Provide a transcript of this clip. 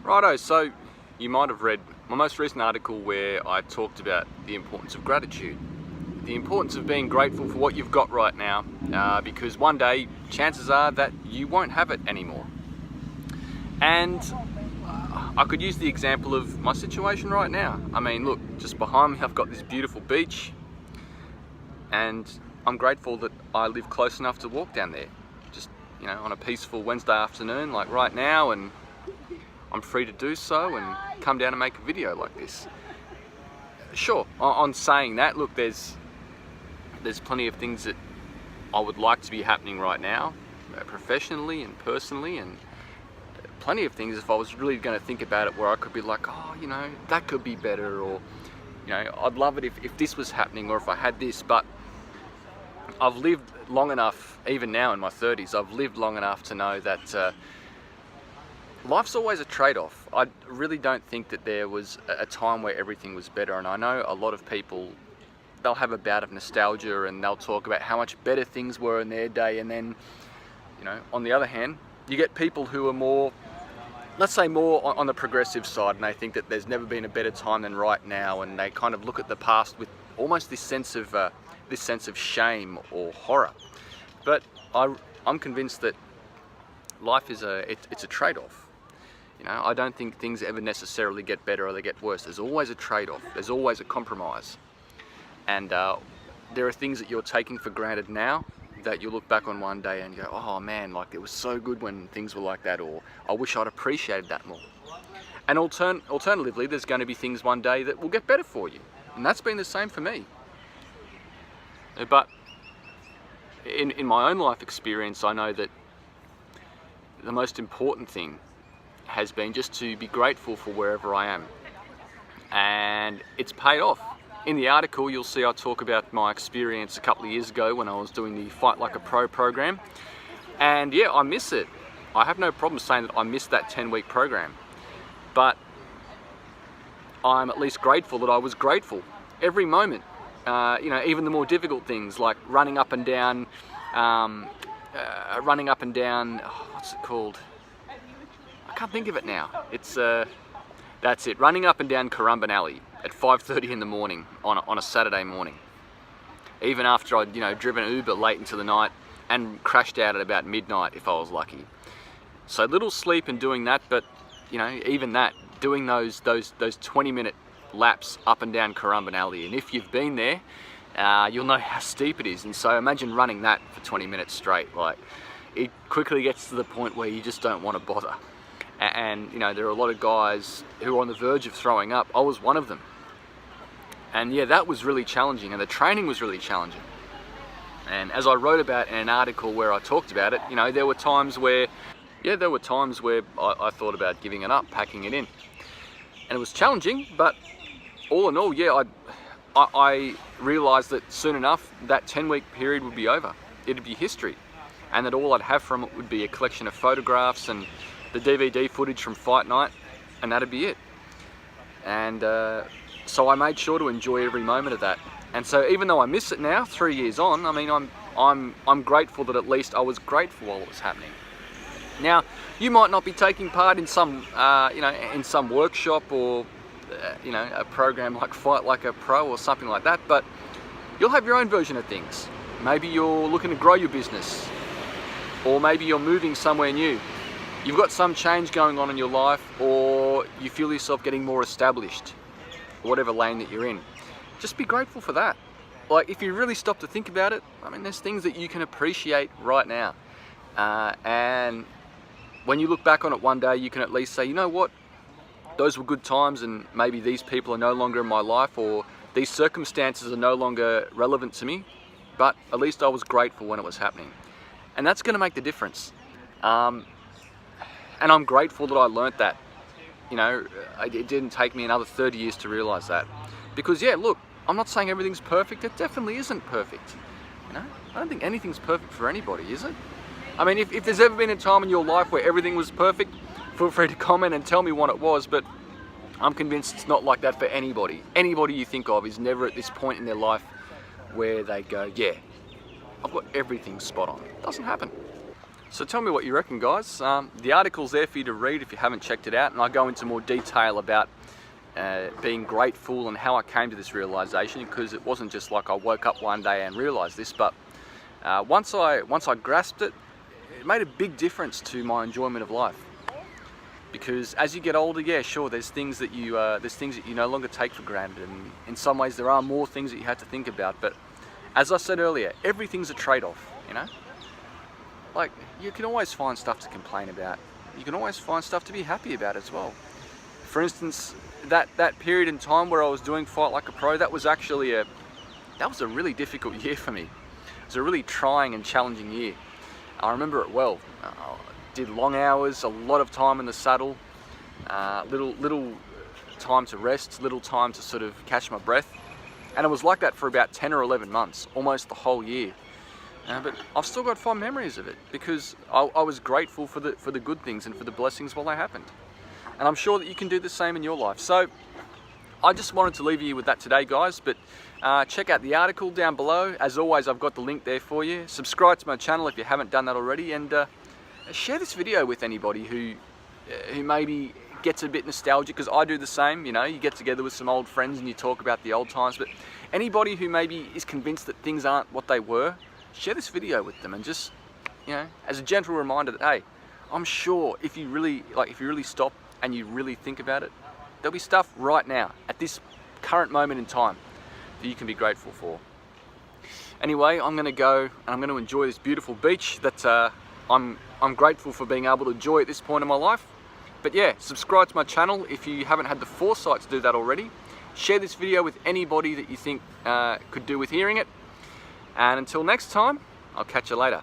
Righto, so you might have read my most recent article where I talked about the importance of gratitude. The importance of being grateful for what you've got right now, because one day, chances are that you won't have it anymore. And I could use the example of my situation right now. I mean, look, just behind me I've got this beautiful beach, and I'm grateful that I live close enough to walk down there, just, you know, on a peaceful Wednesday afternoon like right now, and I'm free to do so and come down and make a video like this. Sure, on saying that, look, there's plenty of things that I would like to be happening right now, professionally and personally, and plenty of things if I was really going to think about it where I could be like, oh, you know, that could be better, or, you know, I'd love it if this was happening, or if I had this. But I've lived long enough, even now in my 30s, I've lived long enough to know that life's always a trade-off. I really don't think that there was a time where everything was better, and I know a lot of people, they'll have a bout of nostalgia and they'll talk about how much better things were in their day, and then, you know, on the other hand, you get people who are more, let's say, more on the progressive side, and they think that there's never been a better time than right now, and they kind of look at the past with almost this sense of shame or horror. But I'm convinced that life is it's a trade-off. You know, I don't think things ever necessarily get better or they get worse. There's always a trade-off. There's always a compromise. And there are things that you're taking for granted now that you look back on one day and go, oh man, like it was so good when things were like that, or I wish I'd appreciated that more. And alternatively, there's going to be things one day that will get better for you. And that's been the same for me. But in my own life experience, I know that the most important thing has been just to be grateful for wherever I am. And it's paid off. In the article, you'll see I talk about my experience a couple of years ago when I was doing the Fight Like a Pro program. And yeah, I miss it. I have no problem saying that I missed that 10-week program. But I'm at least grateful that I was grateful every moment. You know, even the more difficult things like running up and down, what's it called? I can't think of it now. It's that's it. Running up and down Currumbin Alley at 5:30 in the morning on a Saturday morning. Even after I'd, you know, driven Uber late into the night and crashed out at about midnight if I was lucky. So little sleep in doing that, but you know, even that, doing those 20-minute laps up and down Currumbin Alley, and if you've been there, you'll know how steep it is. And so imagine running that for 20 minutes straight. Like, it quickly gets to the point where you just don't want to bother. And you know, there are a lot of guys who are on the verge of throwing up. I was one of them. And yeah, that was really challenging, and the training was really challenging. And as I wrote about in an article where I talked about it, you know, there were times where I thought about giving it up, packing it in. And it was challenging, but all in all, yeah, I realized that soon enough, that 10-week period would be over. It'd be history. And that all I'd have from it would be a collection of photographs and the DVD footage from fight night, and that'd be it. And so I made sure to enjoy every moment of that. And so even though I miss it now, 3 years on, I mean, I'm grateful that at least I was grateful while it was happening. Now, you might not be taking part in some, you know, in some workshop or, you know, a program like Fight Like a Pro or something like that, but you'll have your own version of things. Maybe you're looking to grow your business, or maybe you're moving somewhere new. You've got some change going on in your life, or you feel yourself getting more established, whatever lane that you're in. Just be grateful for that. Like, if you really stop to think about it, I mean, there's things that you can appreciate right now. And when you look back on it one day, you can at least say, you know what? Those were good times, and maybe these people are no longer in my life, or these circumstances are no longer relevant to me, but at least I was grateful when it was happening. And that's going to make the difference. And I'm grateful that I learnt that. You know, it didn't take me another 30 years to realize that. Because yeah, look, I'm not saying everything's perfect. It definitely isn't perfect. You know, I don't think anything's perfect for anybody, is it? I mean, if there's ever been a time in your life where everything was perfect, feel free to comment and tell me what it was, but I'm convinced it's not like that for anybody. Anybody you think of is never at this point in their life where they go, yeah, I've got everything spot on. It doesn't happen. So tell me what you reckon, guys. The article's there for you to read if you haven't checked it out, and I go into more detail about being grateful and how I came to this realization, because it wasn't just like I woke up one day and realized this, but once I grasped it, it made a big difference to my enjoyment of life. Because as you get older, yeah, sure, there's things that you no longer take for granted, and in some ways there are more things that you have to think about. But as I said earlier, everything's a trade-off, you know? Like, you can always find stuff to complain about. You can always find stuff to be happy about as well. For instance, that period in time where I was doing Fight Like a Pro, that was actually a really difficult year for me. It was a really trying and challenging year. I remember it well. Did long hours, a lot of time in the saddle, little time to rest, little time to sort of catch my breath. And it was like that for about 10 or 11 months, almost the whole year. But I've still got fond memories of it, because I was grateful for the good things and for the blessings while they happened. And I'm sure that you can do the same in your life. So I just wanted to leave you with that today, guys. But check out the article down below. As always, I've got the link there for you. Subscribe to my channel if you haven't done that already, and share this video with anybody who maybe gets a bit nostalgic, because I do the same. You know, you get together with some old friends and you talk about the old times. But anybody who maybe is convinced that things aren't what they were, share this video with them, and just, you know, as a gentle reminder that, hey, I'm sure if you really stop and you really think about it, there'll be stuff right now at this current moment in time that you can be grateful for. Anyway, I'm going to go and I'm going to enjoy this beautiful beach that I'm grateful for being able to enjoy at this point in my life. But yeah, subscribe to my channel if you haven't had the foresight to do that already. Share this video with anybody that you think could do with hearing it. And until next time, I'll catch you later.